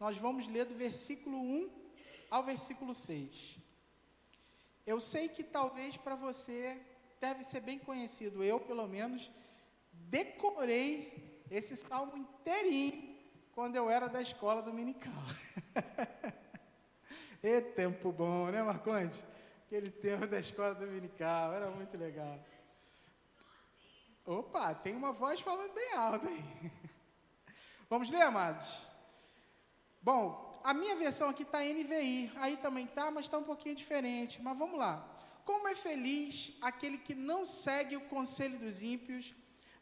nós vamos ler do versículo 1 ao versículo 6. Eu sei que talvez para você deve ser bem conhecido, eu pelo menos decorei esse salmo inteirinho quando eu era da escola dominical. E tempo bom, né, Marcondes? Aquele tempo da escola dominical, era muito legal. Opa, tem uma voz falando bem alta aí. Vamos ler, amados? Bom, a minha versão aqui está NVI, aí também está, mas está um pouquinho diferente, mas vamos lá. Como é feliz aquele que não segue o conselho dos ímpios,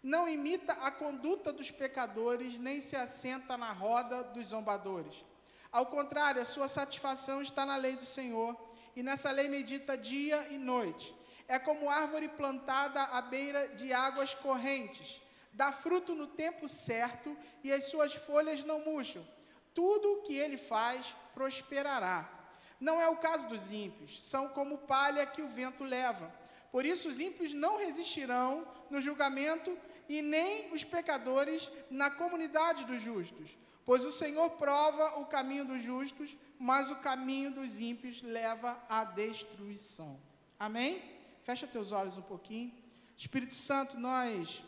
não imita a conduta dos pecadores, nem se assenta na roda dos zombadores. Ao contrário, a sua satisfação está na lei do Senhor, e nessa lei medita dia e noite. É como árvore plantada à beira de águas correntes, dá fruto no tempo certo, e as suas folhas não murcham. Tudo o que ele faz prosperará. Não é o caso dos ímpios, são como palha que o vento leva. Por isso os ímpios não resistirão no julgamento, e nem os pecadores na comunidade dos justos. Pois o Senhor prova o caminho dos justos, mas o caminho dos ímpios leva à destruição. Amém? Fecha teus olhos um pouquinho. Espírito Santo, nós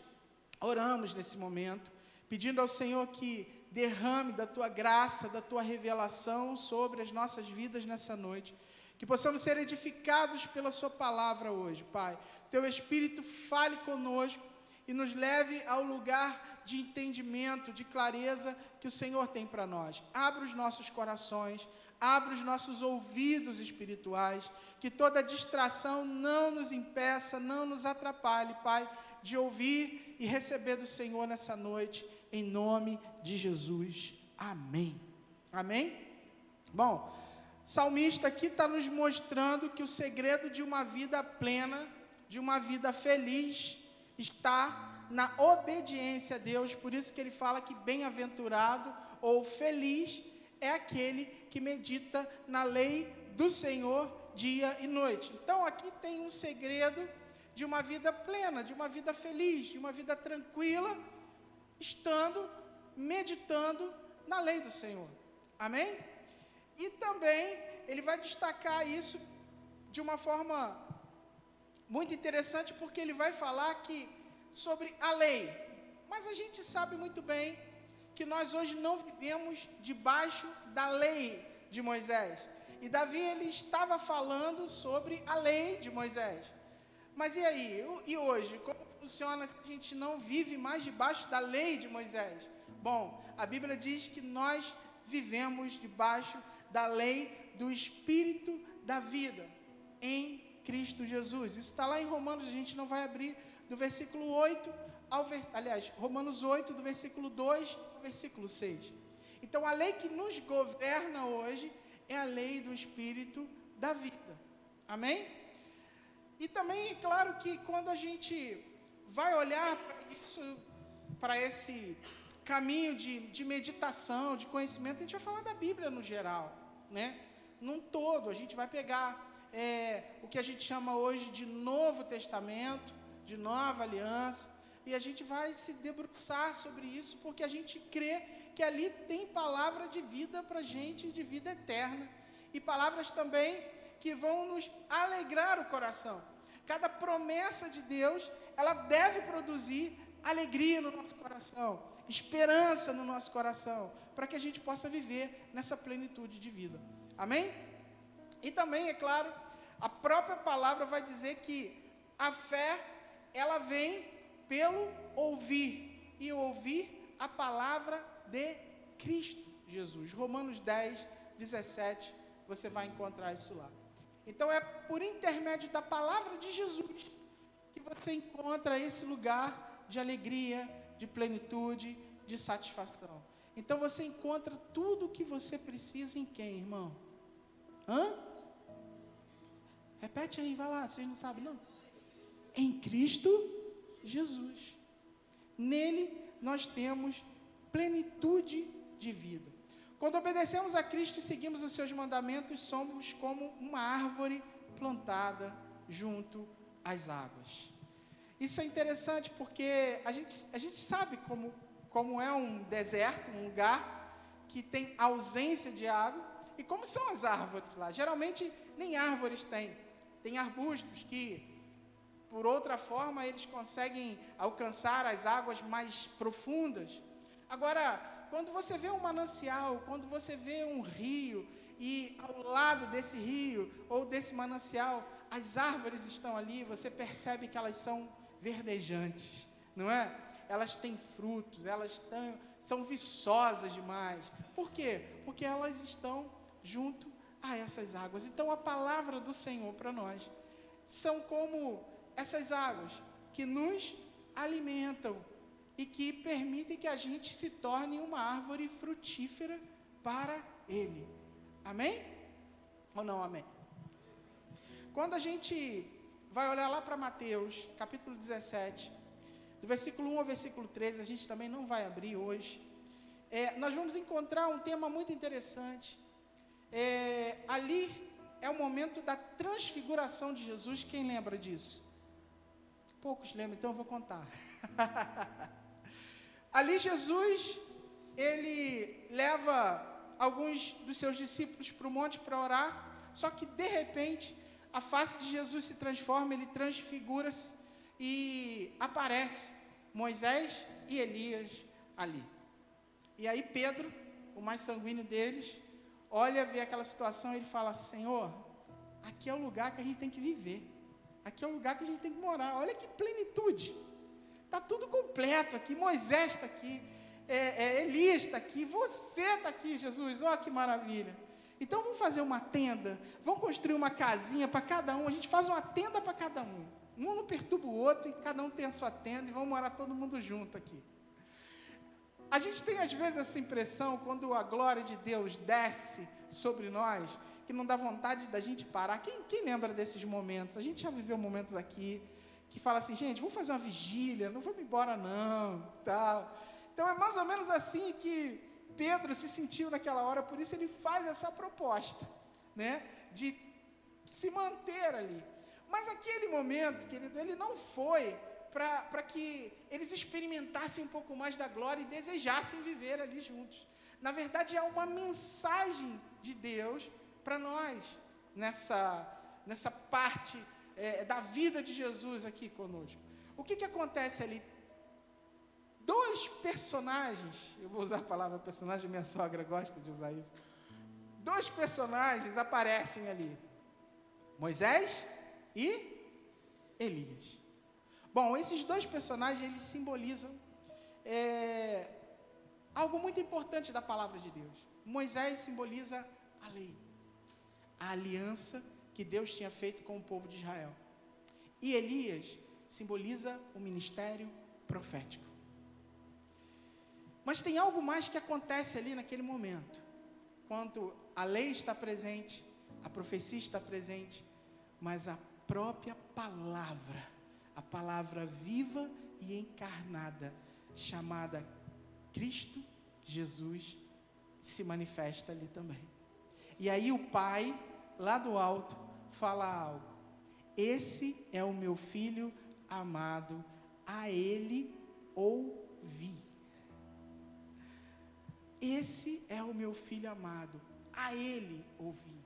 oramos nesse momento, pedindo ao Senhor que derrame da tua graça, da tua revelação sobre as nossas vidas nessa noite. Que possamos ser edificados pela sua palavra hoje, Pai. Teu Espírito fale conosco e nos leve ao lugar de entendimento, de clareza que o Senhor tem para nós. Abra os nossos corações, abra os nossos ouvidos espirituais, que toda distração não nos impeça, não nos atrapalhe, Pai, de ouvir e receber do Senhor nessa noite, em nome de Jesus. Amém. Amém? Bom, o salmista aqui está nos mostrando que o segredo de uma vida plena, de uma vida feliz, está na obediência a Deus. Por isso que ele fala que bem-aventurado ou feliz é aquele que medita na lei do Senhor dia e noite. Então aqui tem um segredo de uma vida plena, de uma vida feliz, de uma vida tranquila, estando, meditando na lei do Senhor. Amém? E também ele vai destacar isso de uma forma muito interessante, porque ele vai falar que sobre a lei, mas a gente sabe muito bem que nós hoje não vivemos debaixo da lei de Moisés, e Davi ele estava falando sobre a lei de Moisés, mas e aí, e hoje, como funciona se a gente não vive mais debaixo da lei de Moisés? Bom, a Bíblia diz que nós vivemos debaixo da lei do Espírito da vida, em Cristo Jesus. Isso está lá em Romanos, a gente não vai abrir, do versículo 8 ao Romanos 8, do versículo 2 ao versículo 6. Então, a lei que nos governa hoje é a lei do Espírito da vida. Amém? E também, é claro que quando a gente vai olhar para isso, para esse caminho de meditação, de conhecimento, a gente vai falar da Bíblia no geral, né? Num todo, a gente vai pegar o que a gente chama hoje de Novo Testamento, de Nova Aliança, e a gente vai se debruçar sobre isso, porque a gente crê que ali tem palavra de vida para a gente, de vida eterna, e palavras também que vão nos alegrar o coração. Cada promessa de Deus, ela deve produzir alegria no nosso coração, esperança no nosso coração, para que a gente possa viver nessa plenitude de vida. Amém? E também, é claro, a própria palavra vai dizer que a fé, ela vem pelo ouvir, e ouvir a palavra de Cristo Jesus. Romanos 10, 17, você vai encontrar isso lá. Então é por intermédio da palavra de Jesus que você encontra esse lugar de alegria, de plenitude, de satisfação. Então você encontra tudo o que você precisa em quem, irmão? Repete aí, vai lá, vocês não sabem não? Em Cristo Jesus. Nele nós temos plenitude de vida. Quando obedecemos a Cristo e seguimos os seus mandamentos, somos como uma árvore plantada junto às águas. Isso é interessante porque a gente sabe como é um deserto, um lugar que tem ausência de água. E como são as árvores lá? Geralmente nem árvores tem. Tem arbustos que, por outra forma, eles conseguem alcançar as águas mais profundas. Agora, quando você vê um manancial, quando você vê um rio, e ao lado desse rio ou desse manancial, as árvores estão ali, você percebe que elas são verdejantes, não é? Elas têm frutos, são viçosas demais. Por quê? Porque elas estão junto a essas águas. Então a palavra do Senhor para nós são como essas águas que nos alimentam e que permitem que a gente se torne uma árvore frutífera para Ele. Amém? Ou não amém? Quando a gente vai olhar lá para Mateus, capítulo 17, do versículo 1 ao versículo 13, a gente também não vai abrir hoje, nós vamos encontrar um tema muito interessante. Ali é o momento da transfiguração de Jesus. Quem lembra disso? Poucos lembram, então eu vou contar. Ali Jesus, ele leva alguns dos seus discípulos para o monte para orar, só que de repente a face de Jesus se transforma, ele transfigura-se e aparece Moisés e Elias ali. E aí Pedro, o mais sanguíneo deles, olha, vê aquela situação e ele fala: Senhor, aqui é o lugar que a gente tem que viver, aqui é o lugar que a gente tem que morar, olha que plenitude, está tudo completo aqui, Moisés está aqui, Elias está aqui, você está aqui, Jesus, olha que maravilha. Então vamos fazer uma tenda, vamos construir uma casinha para cada um, a gente faz uma tenda para cada um não perturba o outro, e cada um tem a sua tenda, e vamos morar todo mundo junto aqui. A gente tem às vezes essa impressão, quando a glória de Deus desce sobre nós, que não dá vontade da gente parar. Quem lembra desses momentos? A gente já viveu momentos aqui, que fala assim: gente, vamos fazer uma vigília, não vamos embora não, tal. Então é mais ou menos assim que Pedro se sentiu naquela hora, por isso ele faz essa proposta, né, de se manter ali. Mas aquele momento, querido, ele não foi para que eles experimentassem um pouco mais da glória e desejassem viver ali juntos. Na verdade, é uma mensagem de Deus para nós, nessa parte da vida de Jesus aqui conosco. O que acontece ali? Dois personagens, eu vou usar a palavra personagem, minha sogra gosta de usar isso. Dois personagens aparecem ali, Moisés e Elias. Bom, esses dois personagens, eles simbolizam algo muito importante da palavra de Deus. Moisés simboliza a lei, a aliança que Deus tinha feito com o povo de Israel. E Elias simboliza o ministério profético. Mas tem algo mais que acontece ali naquele momento, quando a lei está presente, a profecia está presente, mas a própria palavra, a palavra viva e encarnada, chamada Cristo Jesus, se manifesta ali também. E aí o Pai, lá do alto, fala algo: esse é o meu filho amado, a ele ouvi. Esse é o meu filho amado, a ele ouvi.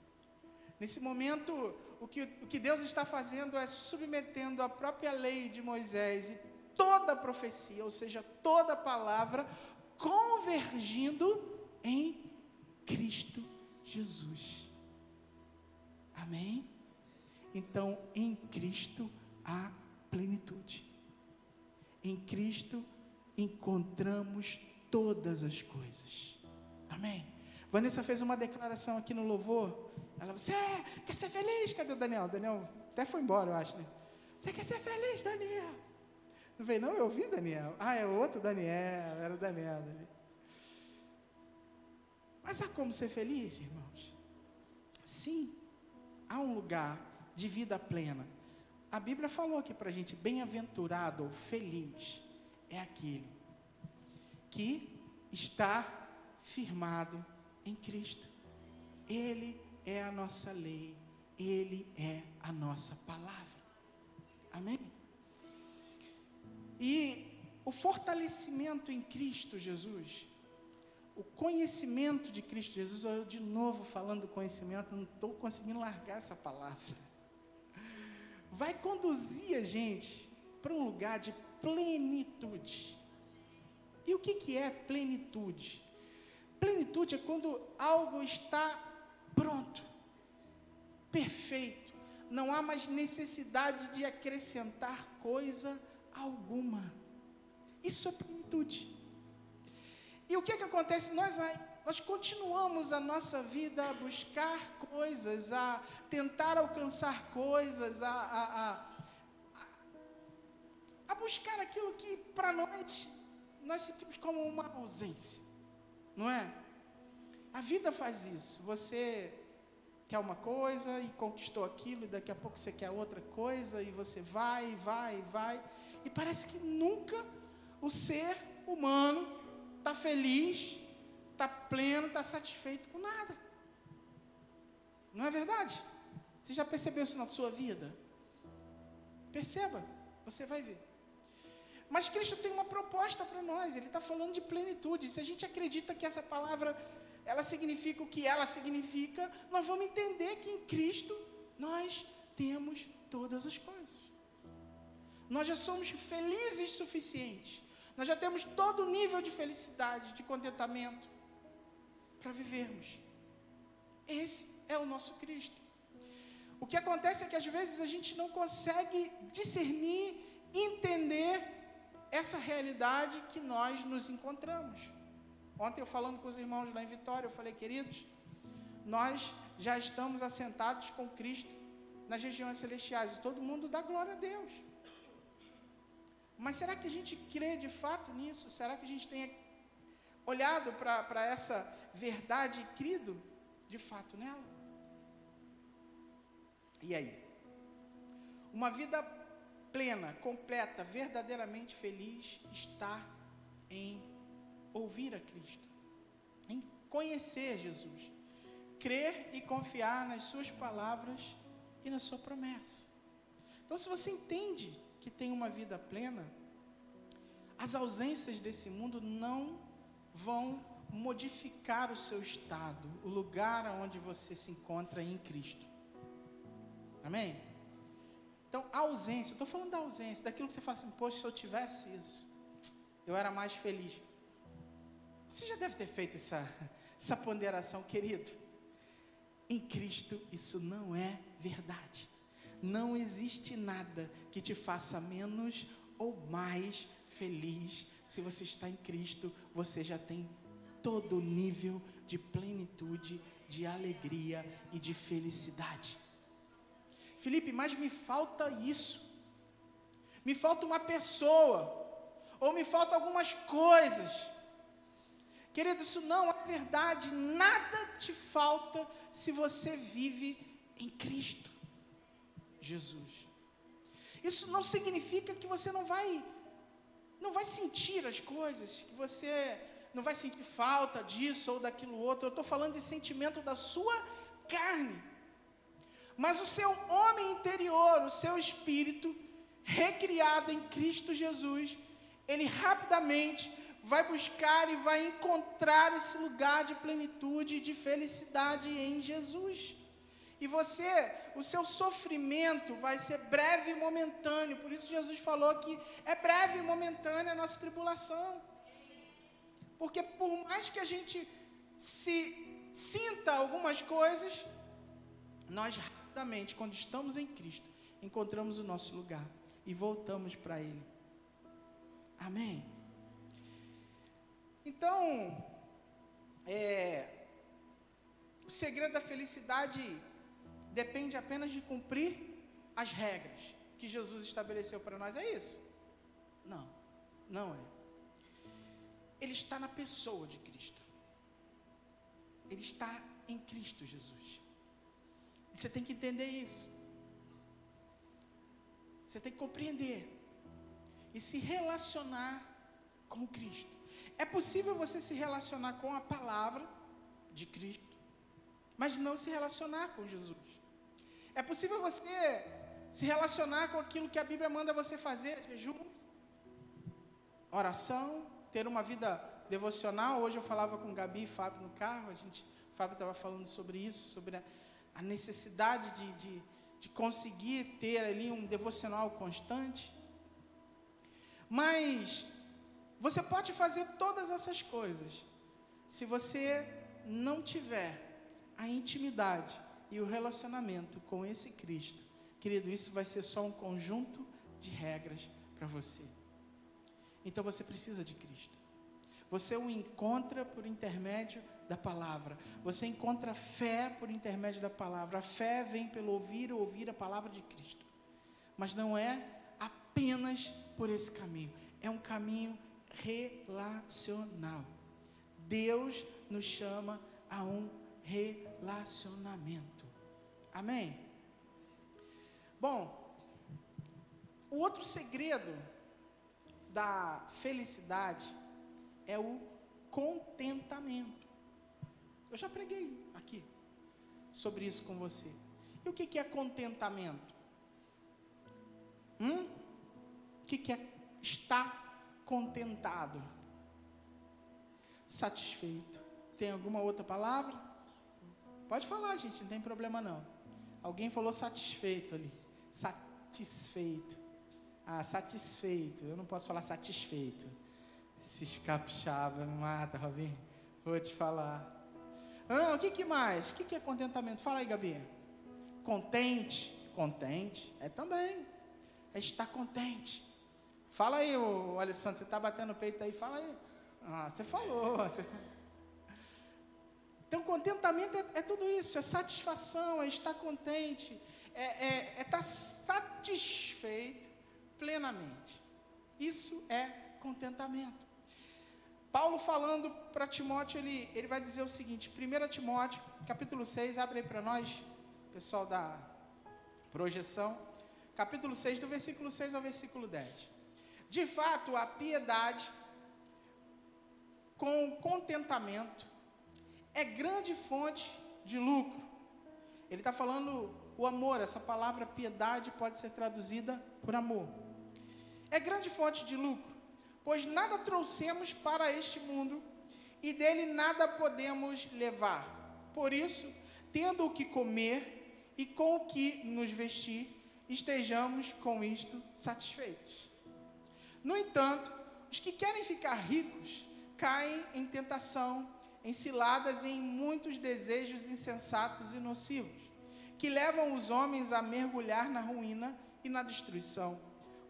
Nesse momento, o que Deus está fazendo é submetendo a própria lei de Moisés e toda a profecia, ou seja, toda a palavra, convergindo em Cristo Jesus. Amém? Então, em Cristo há plenitude. Em Cristo encontramos todas as coisas. Amém? Vanessa fez uma declaração aqui no louvor. Ela: você quer ser feliz? Cadê o Daniel? Daniel até foi embora, eu acho, né? Você quer ser feliz, Daniel? Não veio não? Eu ouvi Daniel. Ah, é o outro Daniel, era o Daniel ali. Mas há como ser feliz, irmãos? Sim, há um lugar de vida plena. A Bíblia falou aqui para a gente: bem-aventurado ou feliz é aquele que está firmado em Cristo. Ele é a nossa lei, Ele é a nossa palavra. Amém? E o fortalecimento em Cristo Jesus, o conhecimento de Cristo Jesus. Eu de novo falando do conhecimento, não estou conseguindo largar essa palavra. Vai conduzir a gente para um lugar de plenitude. E o que é plenitude? Plenitude é quando algo está pronto, perfeito. Não há mais necessidade de acrescentar coisa alguma. Isso é plenitude. E o que acontece? Nós continuamos a nossa vida a buscar coisas, a tentar alcançar coisas, a buscar aquilo que para nós sentimos como uma ausência, não é? A vida faz isso. Você quer uma coisa e conquistou aquilo, e daqui a pouco você quer outra coisa, e você vai, e parece que nunca o ser humano está feliz, está pleno, está satisfeito com nada. Não é verdade? Você já percebeu isso na sua vida? Perceba, você vai ver. Mas Cristo tem uma proposta para nós, Ele está falando de plenitude. Se a gente acredita que essa palavra, ela significa o que ela significa, nós vamos entender que em Cristo nós temos todas as coisas. Nós já somos felizes o suficiente. Nós já temos todo o nível de felicidade, de contentamento para vivermos. Esse é o nosso Cristo. O que acontece é que às vezes a gente não consegue discernir, entender essa realidade que nós nos encontramos. Ontem eu falando com os irmãos lá em Vitória, eu falei, queridos, nós já estamos assentados com Cristo nas regiões celestiais, e todo mundo dá glória a Deus. Mas será que a gente crê de fato nisso? Será que a gente tem olhado para essa verdade e crido de fato nela? E aí? Uma vida plena, completa, verdadeiramente feliz está em ouvir a Cristo, em conhecer Jesus, crer e confiar nas suas palavras e na sua promessa. Então, se você entende que tem uma vida plena, as ausências desse mundo não vão modificar o seu estado, o lugar onde você se encontra em Cristo. Amém? Então, a ausência, eu estou falando da ausência, daquilo que você fala assim, poxa, se eu tivesse isso, eu era mais feliz. Você já deve ter feito essa ponderação, querido. Em Cristo, isso não é verdade. Não existe nada que te faça menos ou mais feliz. Se você está em Cristo, você já tem todo o nível de plenitude, de alegria e de felicidade. Felipe, mas me falta isso. Me falta uma pessoa. Ou me falta algumas coisas. Querido, isso não é verdade. Nada te falta se você vive em Cristo Jesus. Isso não significa que você não vai sentir as coisas, que você não vai sentir falta disso ou daquilo outro. Eu estou falando de sentimento da sua carne. Mas o seu homem interior, o seu espírito, recriado em Cristo Jesus, ele rapidamente vai buscar e vai encontrar esse lugar de plenitude e de felicidade em Jesus. E o seu sofrimento vai ser breve e momentâneo. Por isso Jesus falou que é breve e momentânea a nossa tribulação. Porque por mais que a gente se sinta algumas coisas, nós rapidamente, quando estamos em Cristo, encontramos o nosso lugar e voltamos para Ele. Amém? Então, o segredo da felicidade depende apenas de cumprir as regras que Jesus estabeleceu para nós. É isso? Não, não é. Ele está na pessoa de Cristo. Ele está em Cristo Jesus. E você tem que entender isso. Você tem que compreender e se relacionar com Cristo. É possível você se relacionar com a palavra de Cristo, mas não se relacionar com Jesus. É possível você se relacionar com aquilo que a Bíblia manda você fazer, jejum, oração, ter uma vida devocional, hoje eu falava com Gabi e Fábio no carro, o Fábio estava falando sobre isso, sobre a necessidade de conseguir ter ali um devocional constante. Mas você pode fazer todas essas coisas, se você não tiver a intimidade e o relacionamento com esse Cristo. Querido, isso vai ser só um conjunto de regras para você. Então você precisa de Cristo. Você o encontra por intermédio da palavra. Você encontra fé por intermédio da palavra. A fé vem pelo ouvir a palavra de Cristo. Mas não é apenas por esse caminho. É um caminho relacional. Deus nos chama a um relacionamento. Amém? Bom, o outro segredo da felicidade é o contentamento. Eu já preguei aqui sobre isso com você. E o que é contentamento? O que é estar contentado? Satisfeito. Tem alguma outra palavra? Pode falar, gente, não tem problema não. Alguém falou satisfeito ali. Satisfeito. Satisfeito. Eu não posso falar satisfeito. Esses capixaba me mata, Robin. Vou te falar. O que mais? O que é contentamento? Fala aí, Gabi. Contente. Contente. É também. É estar contente. Fala aí, Alessandro. Você está batendo o peito aí? Fala aí. Você falou. Então, contentamento é tudo isso. É satisfação, é estar contente. É estar satisfeito plenamente. Isso é contentamento. Paulo falando para Timóteo, ele vai dizer o seguinte, 1 Timóteo, capítulo 6, abre aí para nós, pessoal da projeção, capítulo 6, do versículo 6 ao versículo 10. De fato, a piedade com contentamento é grande fonte de lucro. Ele está falando o amor, essa palavra piedade pode ser traduzida por amor. É grande fonte de lucro, pois nada trouxemos para este mundo e dele nada podemos levar. Por isso, tendo o que comer e com o que nos vestir, estejamos com isto satisfeitos. No entanto, os que querem ficar ricos caem em tentação, em ciladas e em muitos desejos insensatos e nocivos, que levam os homens a mergulhar na ruína e na destruição.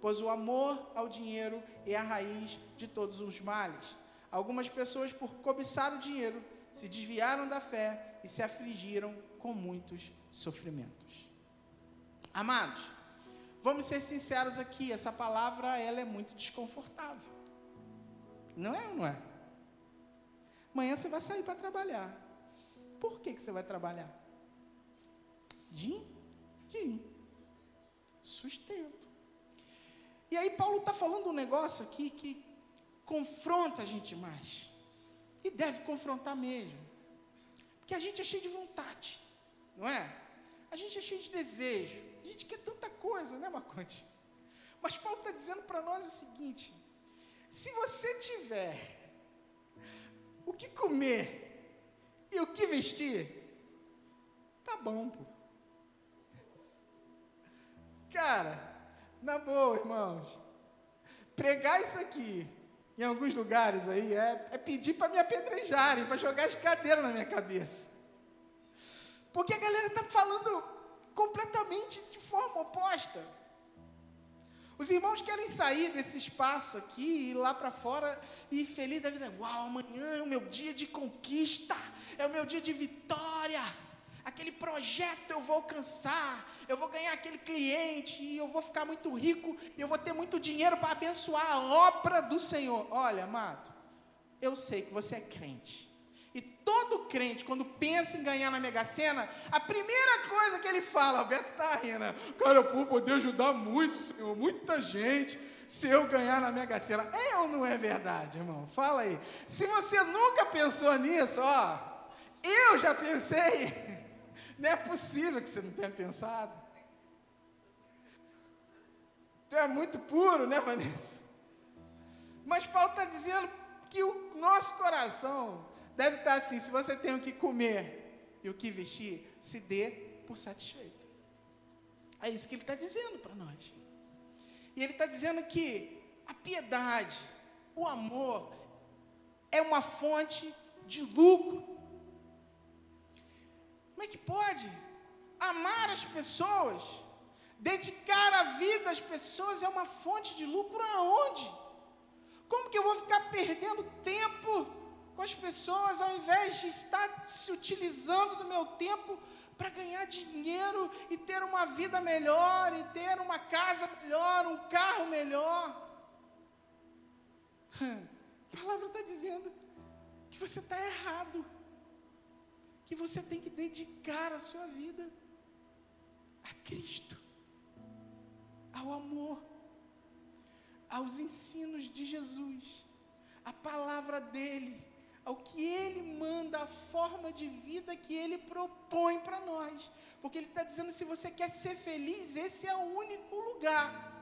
Pois o amor ao dinheiro é a raiz de todos os males. Algumas pessoas, por cobiçar o dinheiro, se desviaram da fé e se afligiram com muitos sofrimentos. Amados, vamos ser sinceros aqui, essa palavra ela é muito desconfortável. Não é ou não é? Amanhã você vai sair para trabalhar. Por que você vai trabalhar? Din. Sustento. E aí Paulo está falando um negócio aqui que confronta a gente mais. E deve confrontar mesmo. Porque a gente é cheio de vontade, não é? A gente é cheio de desejo. A gente quer tanta coisa, né, Maconte? Mas Paulo está dizendo para nós o seguinte: se você tiver o que comer e o que vestir, tá bom, pô. Cara, na boa, irmãos, pregar isso aqui em alguns lugares aí é pedir para me apedrejarem, para jogar as cadeiras na minha cabeça. Porque a galera está falando completamente de forma oposta. Os irmãos querem sair desse espaço aqui, ir lá para fora e ir feliz da vida. Uau, amanhã é o meu dia de conquista, é o meu dia de vitória. Aquele projeto eu vou alcançar, eu vou ganhar aquele cliente, e eu vou ficar muito rico, e eu vou ter muito dinheiro para abençoar a obra do Senhor. Olha, amado, eu sei que você é crente. E todo crente, quando pensa em ganhar na Mega Sena, a primeira coisa que ele fala, Alberto está rindo, cara, eu vou poder ajudar muito, Senhor, muita gente, se eu ganhar na Mega Sena. É ou não é verdade, irmão? Fala aí. Se você nunca pensou nisso, eu já pensei. Não é possível que você não tenha pensado. Tu é muito puro, né, Vanessa? Mas Paulo está dizendo, que o nosso coração deve estar assim: se você tem o que comer e o que vestir, se dê por satisfeito. É isso que ele está dizendo para nós. E ele está dizendo que a piedade, o amor, é uma fonte de lucro. Como é que pode? Amar as pessoas, dedicar a vida às pessoas é uma fonte de lucro aonde? Como que eu vou ficar perdendo tempo com as pessoas ao invés de estar se utilizando do meu tempo para ganhar dinheiro e ter uma vida melhor, e ter uma casa melhor, um carro melhor? A palavra está dizendo que você está errado, que você tem que dedicar a sua vida a Cristo, ao amor, aos ensinos de Jesus, à palavra dEle, ao que Ele manda, a forma de vida que Ele propõe para nós. Porque Ele está dizendo, se você quer ser feliz, esse é o único lugar.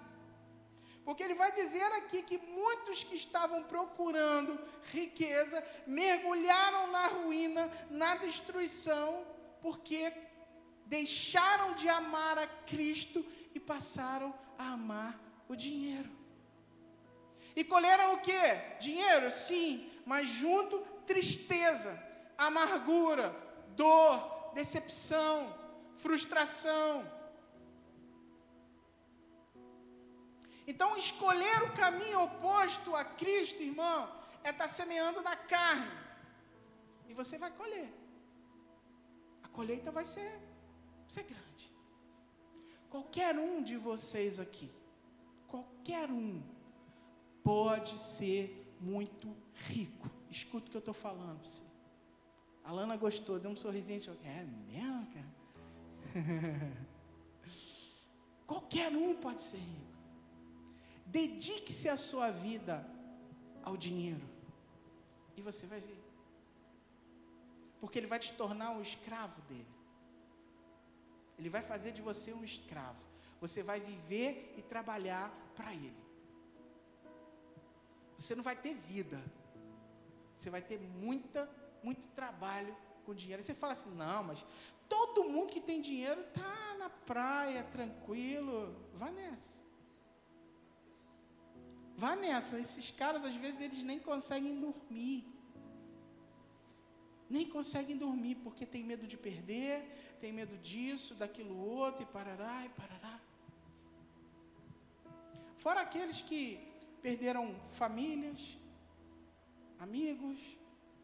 Porque Ele vai dizer aqui que muitos que estavam procurando riqueza, mergulharam na ruína, na destruição, porque deixaram de amar a Cristo e passaram a amar o dinheiro. E colheram o quê? Dinheiro, sim, mas junto tristeza, amargura, dor, decepção, frustração. Então, escolher o caminho oposto a Cristo, irmão, é estar semeando na carne. E você vai colher. A colheita vai ser grande. Qualquer um de vocês aqui, qualquer um, pode ser muito rico. Escuta o que eu estou falando para você. A Lana gostou, deu um sorrisinho. É mesmo, cara? Qualquer um pode ser rico. Dedique-se a sua vida ao dinheiro. E você vai ver. Porque ele vai te tornar um escravo dele. Ele vai fazer de você um escravo. Você vai viver e trabalhar para ele. Você não vai ter vida. Você vai ter muito trabalho com dinheiro. Aí você fala assim, não, mas todo mundo que tem dinheiro está na praia, tranquilo. Vá nessa. Vá nessa. Esses caras, às vezes, eles nem conseguem dormir. Nem conseguem dormir, porque tem medo de perder, tem medo disso, daquilo outro, e parará, e parará. Fora aqueles que perderam famílias, amigos,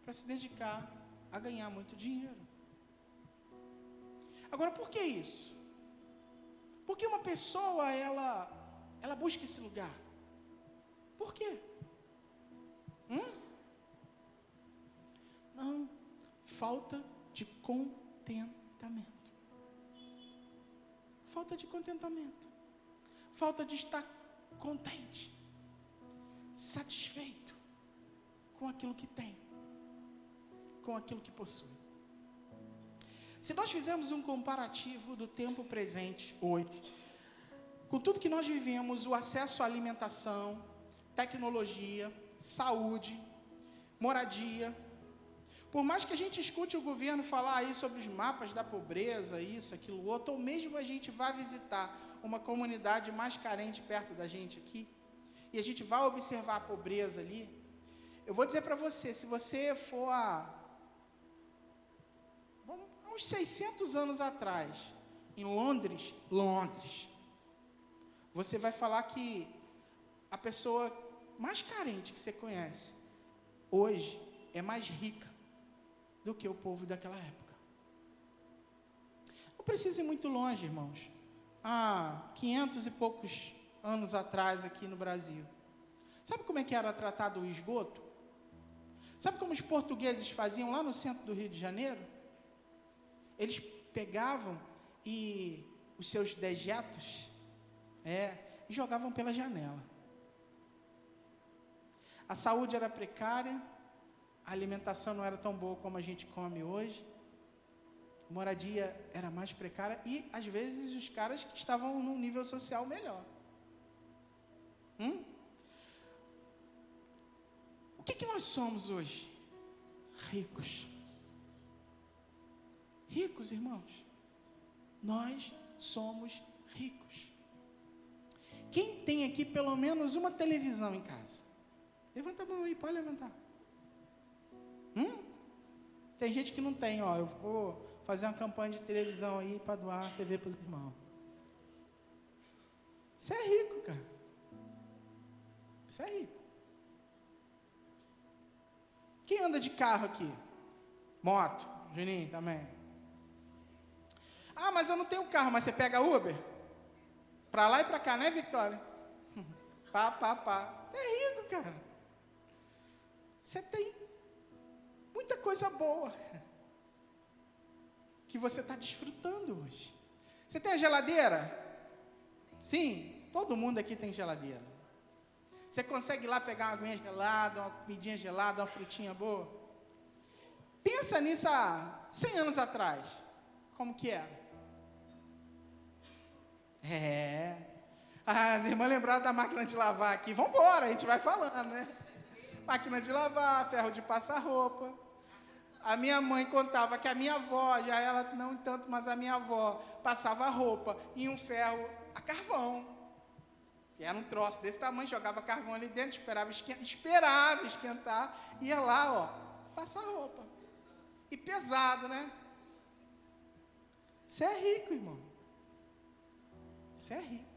para se dedicar a ganhar muito dinheiro. Agora, por que isso? Por que uma pessoa, ela busca esse lugar? Por quê? Não, falta de contentamento. Falta de contentamento. Falta de estar contente, satisfeito com aquilo que tem, com aquilo que possui. Se nós fizermos um comparativo do tempo presente hoje, com tudo que nós vivemos, o acesso à alimentação, tecnologia, saúde, moradia, por mais que a gente escute o governo falar aí sobre os mapas da pobreza, isso, aquilo, outro, ou mesmo a gente vá visitar uma comunidade mais carente perto da gente aqui, e a gente vai observar a pobreza ali, eu vou dizer para você, se você for há uns 600 anos atrás, em Londres, você vai falar que a pessoa mais carente que você conhece, hoje, é mais rica do que o povo daquela época. Não precisa ir muito longe, irmãos. Há 500 e poucos anos atrás, aqui no Brasil. Sabe como é que era tratado o esgoto? Sabe como os portugueses faziam lá no centro do Rio de Janeiro? Eles pegavam os seus dejetos e jogavam pela janela. A saúde era precária, a alimentação não era tão boa como a gente come hoje, a moradia era mais precária e, às vezes, os caras que estavam num nível social melhor. O que nós somos hoje? Ricos. Ricos, irmãos. Nós somos ricos. Quem tem aqui pelo menos uma televisão em casa? Levanta a mão aí, pode levantar. Tem gente que não tem, ó. Eu vou fazer uma campanha de televisão aí para doar a TV para os irmãos. Você é rico, cara. Você é rico. Quem anda de carro aqui? Moto. Juninho também. Ah, mas eu não tenho carro, mas você pega Uber? Para lá e para cá, né, Vitória? Pá. Você é rico, cara. Você tem muita coisa boa que você está desfrutando hoje. Você tem a geladeira? Sim, todo mundo aqui tem geladeira. Você consegue ir lá pegar uma aguinha gelada, uma comidinha gelada, uma frutinha boa? Pensa nisso há 100 anos atrás. Como que era? As irmãs lembraram da máquina de lavar aqui. Vamos embora, a gente vai falando, né? Máquina de lavar, ferro de passar roupa. A minha mãe contava que a minha avó, já ela não tanto, mas a minha avó passava roupa em um ferro a carvão. Que era um troço desse tamanho, jogava carvão ali dentro, esperava esquentar, ia lá, ó, passar roupa. E pesado, né? Você é rico, irmão. Você é rico.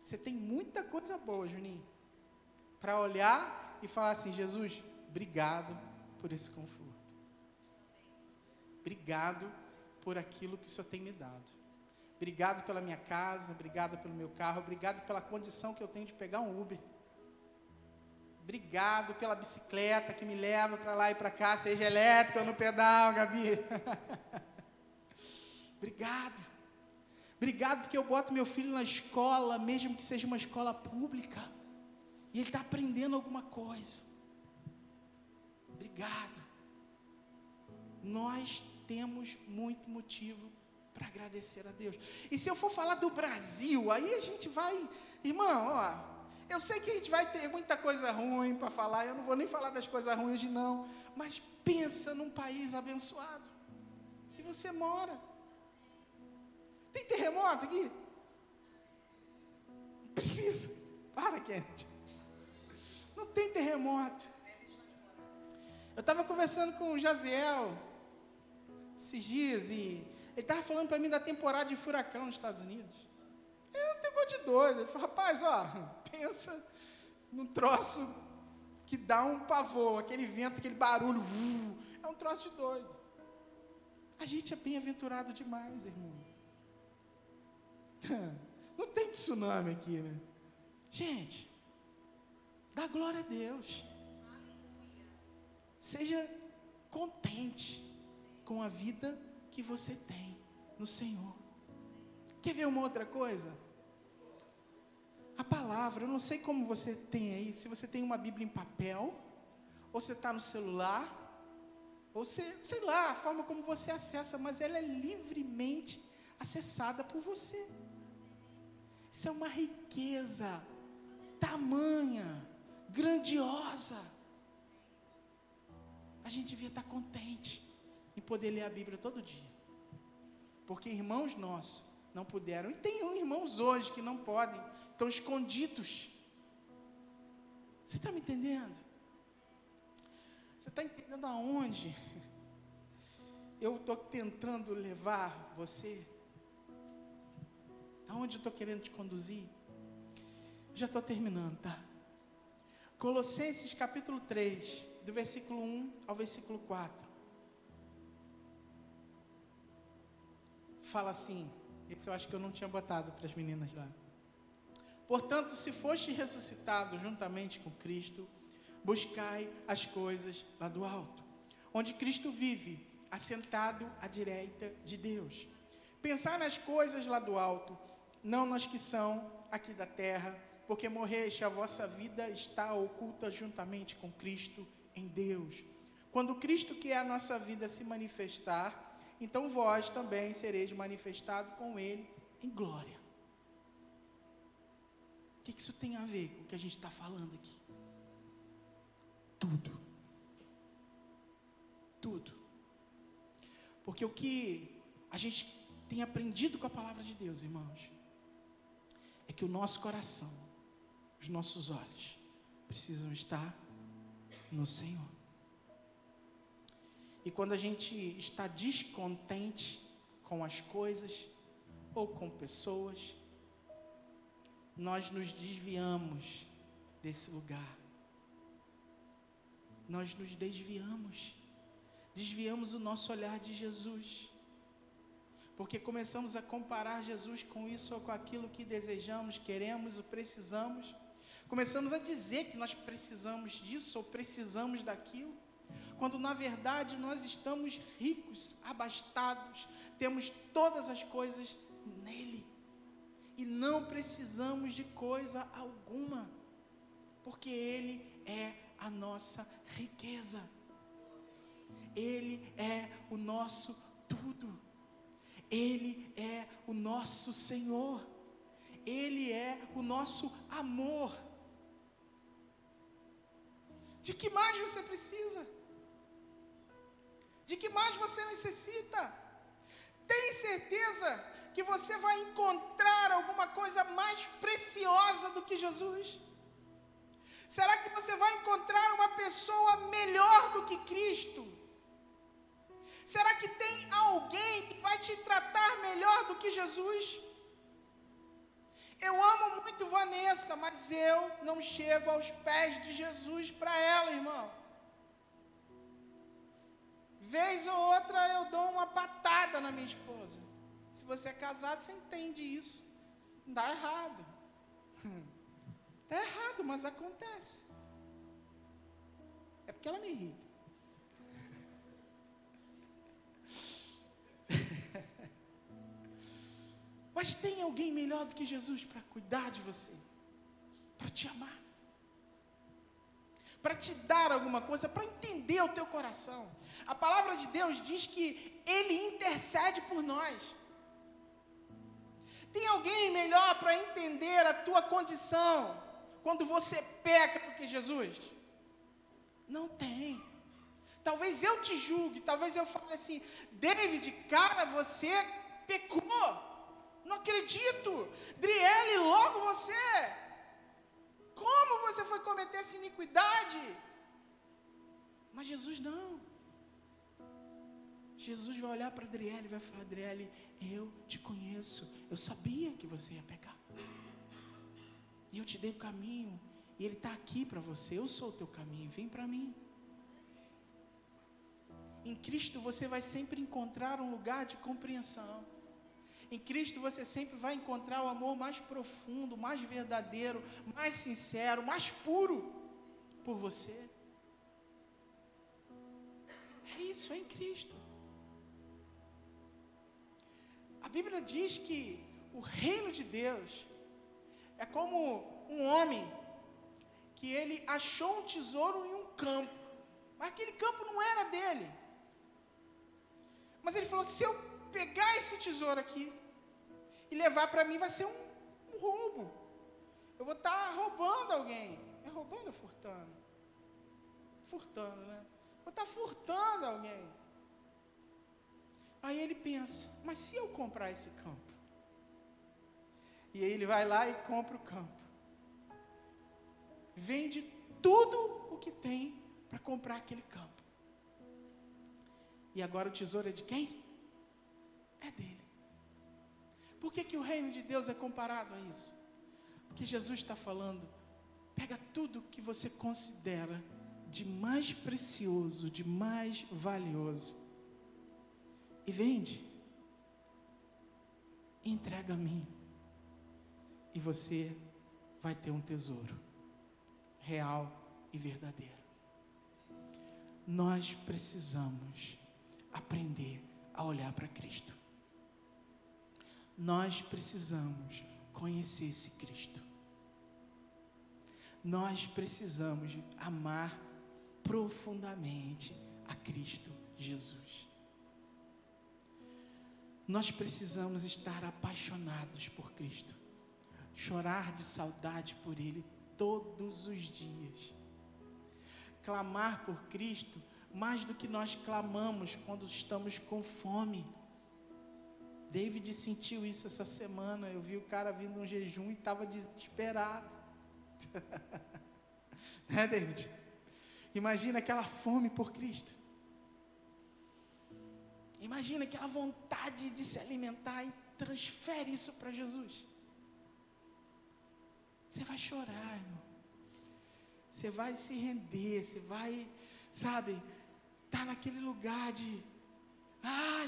Você tem muita coisa boa, Juninho, para olhar e falar assim: Jesus, obrigado por esse conforto. Obrigado por aquilo que o Senhor tem me dado. Obrigado pela minha casa, obrigado pelo meu carro, obrigado pela condição que eu tenho de pegar um Uber. Obrigado pela bicicleta que me leva para lá e para cá, seja elétrica ou no pedal, Gabi. Obrigado. Obrigado porque eu boto meu filho na escola, mesmo que seja uma escola pública, e ele está aprendendo alguma coisa. Obrigado. Nós temos muito motivo para agradecer a Deus. E se eu for falar do Brasil, aí a gente vai, irmão, ó, eu sei que a gente vai ter muita coisa ruim para falar, eu não vou nem falar das coisas ruins de não, mas pensa num país abençoado, que você mora. Tem terremoto aqui? Não precisa. Para, Kennedy. Não tem terremoto. Eu estava conversando com o Jaziel esses dias e ele estava falando para mim da temporada de furacão nos Estados Unidos. É um negócio de doido. Ele falou: rapaz, ó, pensa num troço que dá um pavor, aquele vento, aquele barulho, é um troço de doido. A gente é bem-aventurado demais, irmão. Não tem tsunami aqui, né? Gente, dá glória a Deus. Seja contente com a vida que você tem no Senhor. Quer ver uma outra coisa? A palavra, eu não sei como você tem aí, se você tem uma Bíblia em papel, ou você está no celular, ou sei lá, a forma como você acessa, mas ela é livremente acessada por você. Isso é uma riqueza tamanha, grandiosa. A gente devia estar contente em poder ler a Bíblia todo dia. Porque irmãos nossos não puderam. E tem irmãos hoje que não podem, estão escondidos. Você está me entendendo? Você está entendendo aonde eu estou tentando levar você? Aonde eu estou querendo te conduzir? Já estou terminando, tá? Colossenses capítulo 3, do versículo 1 ao versículo 4. Fala assim, esse eu acho que eu não tinha botado para as meninas lá. Portanto, se foste ressuscitado juntamente com Cristo, buscai as coisas lá do alto, onde Cristo vive, assentado à direita de Deus. Pensai nas coisas lá do alto, não nas que são aqui da terra, porque morreste, a vossa vida está oculta juntamente com Cristo em Deus. Quando Cristo, que é a nossa vida, se manifestar, então vós também sereis manifestados com Ele em glória. O que isso tem a ver com o que a gente está falando aqui? tudo. Tudo. Porque o que a gente tem aprendido com a palavra de Deus, irmãos, é que o nosso coração, os nossos olhos, precisam estar no Senhor. E quando a gente está descontente com as coisas ou com pessoas, nós nos desviamos desse lugar. Nós nos desviamos o nosso olhar de Jesus, porque começamos a comparar Jesus com isso ou com aquilo que desejamos, queremos ou precisamos. Começamos a dizer que nós precisamos disso ou precisamos daquilo, quando na verdade nós estamos ricos, abastados, temos todas as coisas nele, e não precisamos de coisa alguma, porque ele é a nossa riqueza, ele é o nosso tudo, ele é o nosso Senhor, ele é o nosso amor. De que mais você precisa? De que mais você necessita? Tem certeza que você vai encontrar alguma coisa mais preciosa do que Jesus? Será que você vai encontrar uma pessoa melhor do que Cristo? Será que tem alguém que vai te tratar melhor do que Jesus? Eu amo muito Vanessa, mas eu não chego aos pés de Jesus para ela, irmão. Vez ou outra eu dou uma patada na minha esposa. Se você é casado, você entende isso. Não dá errado. Está errado, mas acontece. É porque ela me irrita. Mas tem alguém melhor do que Jesus para cuidar de você, para te amar, para te dar alguma coisa, para entender o teu coração. A palavra de Deus diz que Ele intercede por nós. Tem alguém melhor para entender a tua condição quando você peca do que Jesus? Não tem. Talvez eu te julgue, talvez eu fale assim: David, cara, você pecou. Não acredito. Driele, logo você. Como você foi cometer essa iniquidade? Mas Jesus não. Jesus vai olhar para Adriele e vai falar: Adriele, eu te conheço, eu sabia que você ia pecar, e eu te dei o caminho, e Ele está aqui para você, eu sou o teu caminho, vem para mim. Em Cristo você vai sempre encontrar um lugar de compreensão. Em Cristo você sempre vai encontrar o amor mais profundo, mais verdadeiro, mais sincero, mais puro por você. É isso, é em Cristo. A Bíblia diz que o reino de Deus é como um homem que ele achou um tesouro em um campo, mas aquele campo não era dele. Mas ele falou: se eu pegar esse tesouro aqui e levar para mim, vai ser um roubo. Eu vou estar roubando alguém. É roubando ou furtando? Furtando, né? Vou estar furtando alguém. Aí ele pensa: mas se eu comprar esse campo? E aí ele vai lá e compra o campo. Vende tudo o que tem para comprar aquele campo. E agora o tesouro é de quem? É dele. Por que o reino de Deus é comparado a isso? Porque Jesus está falando: pega tudo que você considera de mais precioso, de mais valioso, e vende, e entrega a mim, e você vai ter um tesouro real e verdadeiro. Nós precisamos aprender a olhar para Cristo. Nós precisamos conhecer esse Cristo. Nós precisamos amar profundamente a Cristo Jesus. Nós precisamos estar apaixonados por Cristo, chorar de saudade por Ele todos os dias, clamar por Cristo mais do que nós clamamos quando estamos com fome. David sentiu isso essa semana. Eu vi o cara vindo um jejum e estava desesperado. Né, David? Imagina aquela fome por Cristo. Imagina aquela vontade de se alimentar e transfere isso para Jesus. Você vai chorar, irmão. Você vai se render, você vai, sabe, estar naquele lugar de,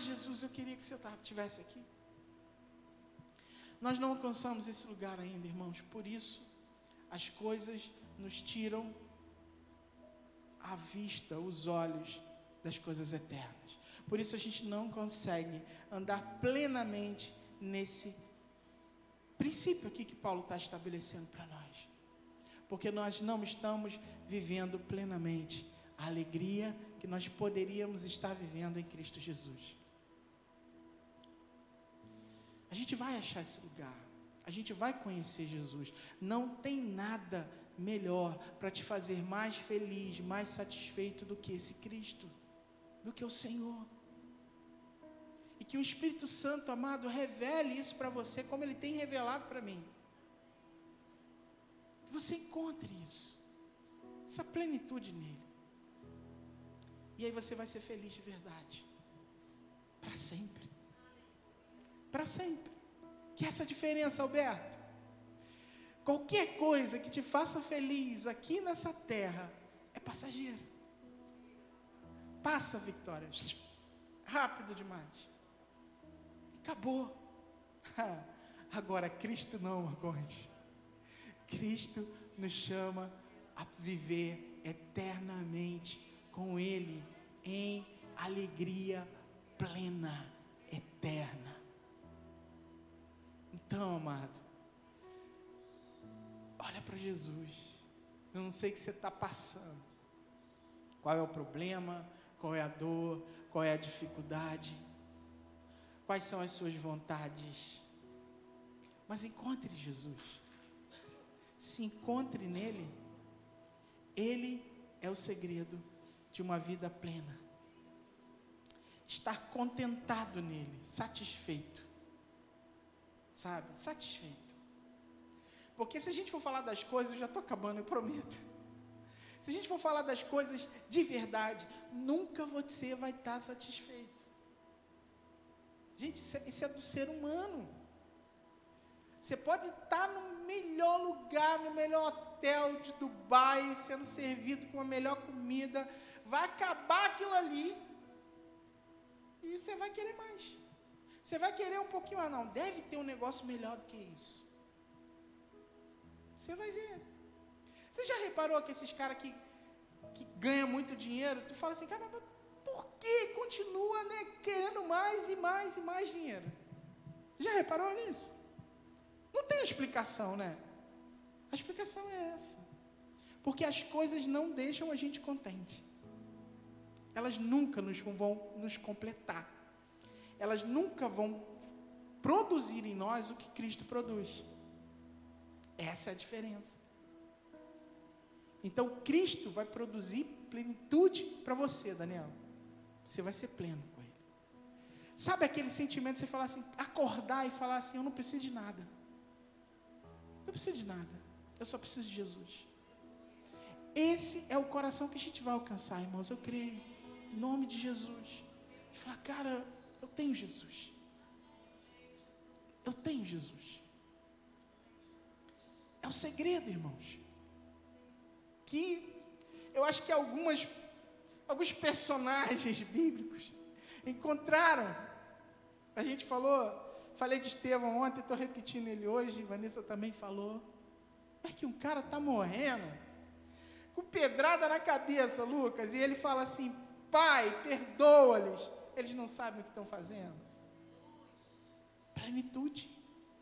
Jesus, eu queria que você estivesse aqui. Nós não alcançamos esse lugar ainda, irmãos, por isso as coisas nos tiram a vista, os olhos das coisas eternas. Por isso a gente não consegue andar plenamente nesse princípio aqui que Paulo está estabelecendo para nós. Porque nós não estamos vivendo plenamente a alegria que nós poderíamos estar vivendo em Cristo Jesus. A gente vai achar esse lugar. A gente vai conhecer Jesus. Não tem nada melhor para te fazer mais feliz, mais satisfeito do que esse Cristo, do que o Senhor. E que o Espírito Santo, amado, revele isso para você, como Ele tem revelado para mim. Que você encontre isso, essa plenitude nele. E aí você vai ser feliz de verdade, para sempre. Para sempre. Que é essa diferença, Alberto? Qualquer coisa que te faça feliz aqui nessa terra é passageira. Passa, Vitória, rápido demais. Acabou. Agora, Cristo não, Marcondes. Cristo nos chama a viver eternamente com Ele em alegria plena, eterna. Então, amado, olha para Jesus. Eu não sei o que você está passando. Qual é o problema? Qual é a dor? Qual é a dificuldade? Quais são as suas vontades? Mas encontre Jesus. Se encontre nele. Ele é o segredo de uma vida plena. Estar contentado nele, satisfeito. Sabe? Satisfeito. Porque se a gente for falar das coisas, eu já estou acabando, eu prometo. Se a gente for falar das coisas de verdade, nunca você vai estar satisfeito. Gente, isso é do ser humano. Você pode estar no melhor lugar, no melhor hotel de Dubai, sendo servido com a melhor comida, vai acabar aquilo ali, e você vai querer mais. Você vai querer um pouquinho mais, não, deve ter um negócio melhor do que isso. Você vai ver. Você já reparou que esses caras que ganham muito dinheiro, tu fala assim, cara, mas por que continua, né, querendo mais e mais e mais dinheiro? Já reparou nisso? Não tem explicação, né? A explicação é essa. Porque as coisas não deixam a gente contente. Elas nunca vão nos completar. Elas nunca vão produzir em nós o que Cristo produz. Essa é a diferença. Então, Cristo vai produzir plenitude para você, Daniel. Você vai ser pleno com Ele. Sabe aquele sentimento de você falar assim, acordar e falar assim, eu não preciso de nada. Eu não preciso de nada. Eu só preciso de Jesus. Esse é o coração que a gente vai alcançar, irmãos. Eu creio. Em nome de Jesus. E falar, cara, eu tenho Jesus. Eu tenho Jesus. É o segredo, irmãos. Que eu acho que alguns personagens bíblicos encontraram. A gente falei de Estevão ontem, estou repetindo ele hoje, Vanessa também falou. É que um cara está morrendo, com pedrada na cabeça, Lucas, e ele fala assim, Pai, perdoa-lhes, eles não sabem o que estão fazendo. Plenitude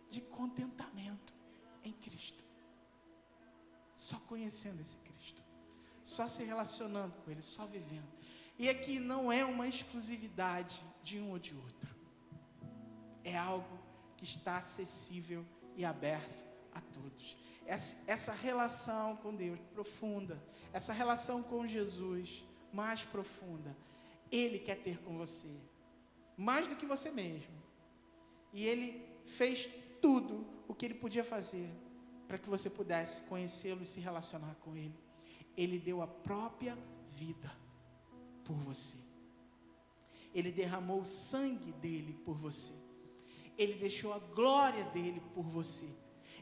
de contentamento em Cristo. Só conhecendo esse Cristo. Só se relacionando com Ele, só vivendo. E aqui não é uma exclusividade de um ou de outro. É algo que está acessível e aberto a todos. essa relação com Deus profunda, essa relação com Jesus mais profunda, Ele quer ter com você, mais do que você mesmo. E Ele fez tudo o que Ele podia fazer para que você pudesse conhecê-lo e se relacionar com Ele. Ele deu a própria vida por você. Ele derramou o sangue dele por você. Ele deixou a glória dele por você.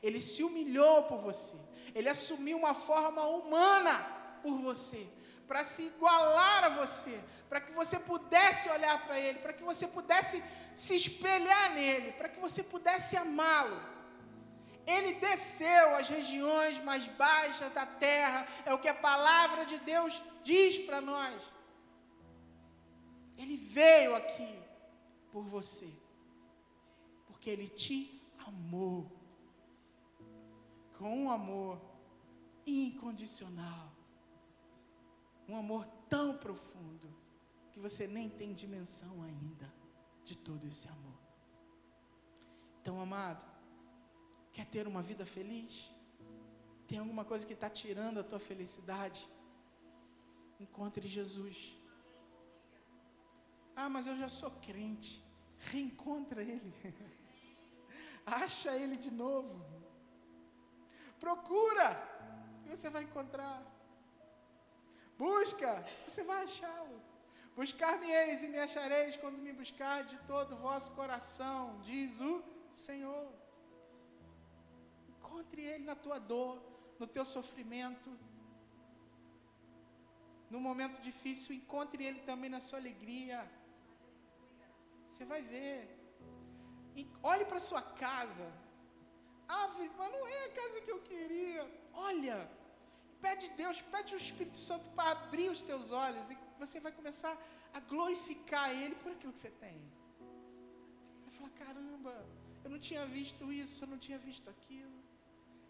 Ele se humilhou por você. Ele assumiu uma forma humana por você, para se igualar a você, para que você pudesse olhar para ele, para que você pudesse se espelhar nele, para que você pudesse amá-lo. Ele desceu às regiões mais baixas da terra, é o que a palavra de Deus diz para nós. Ele veio aqui por você, porque Ele te amou, com um amor incondicional, um amor tão profundo, que você nem tem dimensão ainda de todo esse amor. Então, amado, quer ter uma vida feliz? Tem alguma coisa que está tirando a tua felicidade? Encontre Jesus. Ah, mas eu já sou crente. Reencontra Ele. Acha Ele de novo. Procura, e você vai encontrar. Busca, você vai achá-lo. Buscar-me-eis e me achareis quando me buscar de todo o vosso coração, diz o Senhor. Encontre Ele na tua dor, no teu sofrimento. No momento difícil, encontre Ele também na sua alegria. Você vai ver. Olhe para a sua casa. Ah, mas não é a casa que eu queria. Olha, pede Deus, pede o Espírito Santo para abrir os teus olhos, e você vai começar a glorificar Ele por aquilo que você tem. Você vai falar, caramba, eu não tinha visto isso, eu não tinha visto aquilo.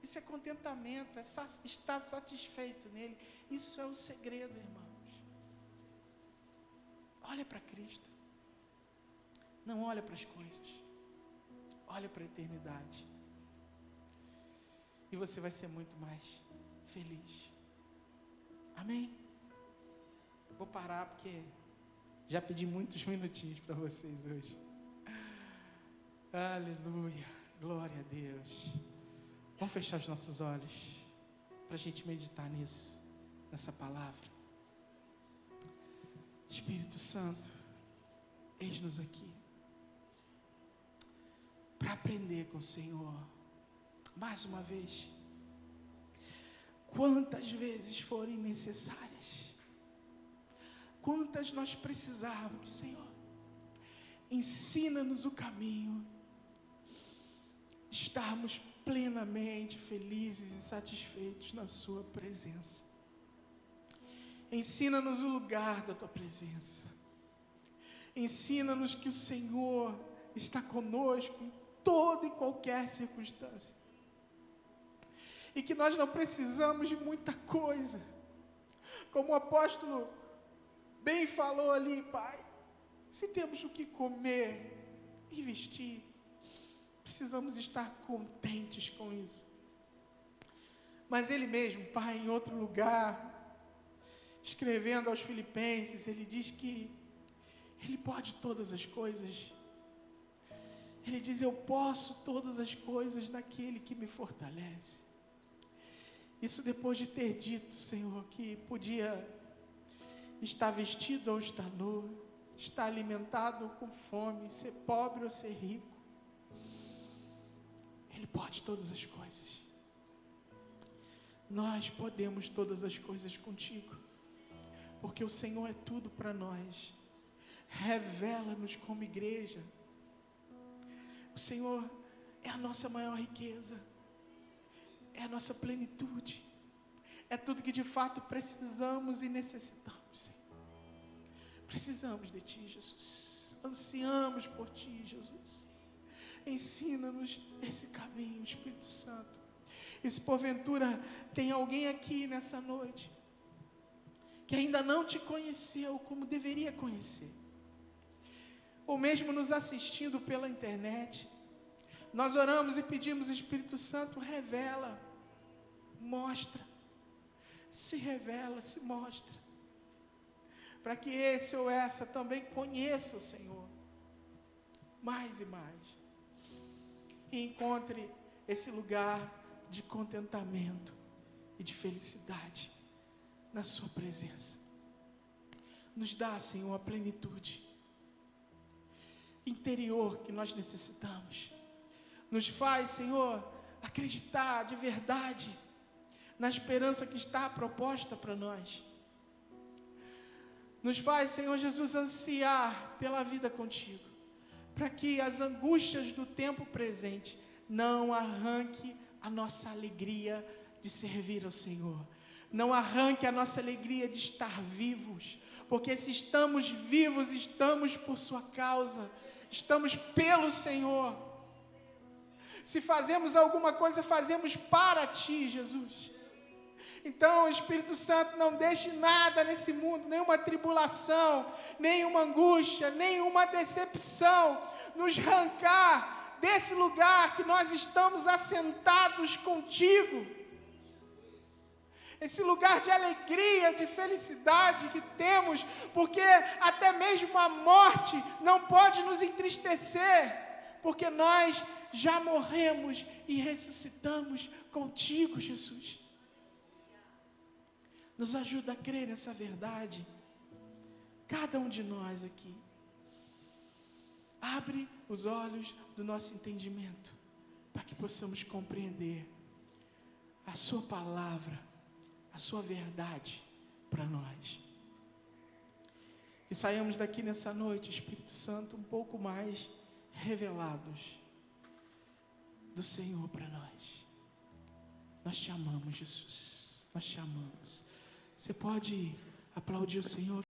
Isso é contentamento, é estar satisfeito nele. Isso é o segredo, irmãos. Olha para Cristo. Não olha para as coisas. Olha para a eternidade. E você vai ser muito mais feliz. Amém? Vou parar porque já pedi muitos minutinhos para vocês hoje. Aleluia. Glória a Deus. Vamos fechar os nossos olhos para a gente meditar nisso, nessa palavra. Espírito Santo, eis-nos aqui para aprender com o Senhor. Mais uma vez, quantas vezes forem necessárias, quantas nós precisarmos, Senhor, ensina-nos o caminho de estarmos plenamente felizes e satisfeitos na sua presença. Ensina-nos o lugar da tua presença. Ensina-nos que o Senhor está conosco em toda e qualquer circunstância. E que nós não precisamos de muita coisa. Como o apóstolo bem falou ali, Pai, se temos o que comer e vestir, precisamos estar contentes com isso. Mas ele mesmo, Pai, em outro lugar, escrevendo aos Filipenses, ele diz que Ele pode todas as coisas. Ele diz, eu posso todas as coisas naquele que me fortalece. Isso depois de ter dito, Senhor, que podia estar vestido ou estar nu, estar alimentado ou com fome, ser pobre ou ser rico. Ele pode todas as coisas. Nós podemos todas as coisas contigo, porque o Senhor é tudo para nós. Revela-nos como igreja. O Senhor é a nossa maior riqueza, é a nossa plenitude, é tudo que de fato precisamos e necessitamos, Senhor. Precisamos de Ti, Jesus. Ansiamos por Ti, Jesus. Ensina-nos esse caminho, Espírito Santo. E se porventura tem alguém aqui nessa noite que ainda não Te conheceu como deveria conhecer, ou mesmo nos assistindo pela internet, nós oramos e pedimos, Espírito Santo, revela mostra, se revela, se mostra, para que esse ou essa também conheça o Senhor, mais e mais, e encontre esse lugar de contentamento e de felicidade na sua presença. Nos dá, Senhor, a plenitude interior que nós necessitamos. Nos faz, Senhor, acreditar de verdade na esperança que está proposta para nós. Nos faz, Senhor Jesus, ansiar pela vida contigo, para que as angústias do tempo presente não arranque a nossa alegria de servir ao Senhor, não arranque a nossa alegria de estar vivos, porque se estamos vivos, estamos por sua causa, estamos pelo Senhor. Se fazemos alguma coisa, fazemos para ti, Jesus. Então, Espírito Santo, não deixe nada nesse mundo, nenhuma tribulação, nenhuma angústia, nenhuma decepção, nos arrancar desse lugar que nós estamos assentados contigo. Esse lugar de alegria, de felicidade que temos, porque até mesmo a morte não pode nos entristecer, porque nós já morremos e ressuscitamos contigo, Jesus. Nos ajuda a crer nessa verdade, cada um de nós aqui. Abre os olhos do nosso entendimento, para que possamos compreender a sua palavra, a sua verdade para nós. E saiamos daqui nessa noite, Espírito Santo, um pouco mais revelados do Senhor para nós. Nós te amamos, Jesus. Nós te amamos. Você pode aplaudir o Senhor?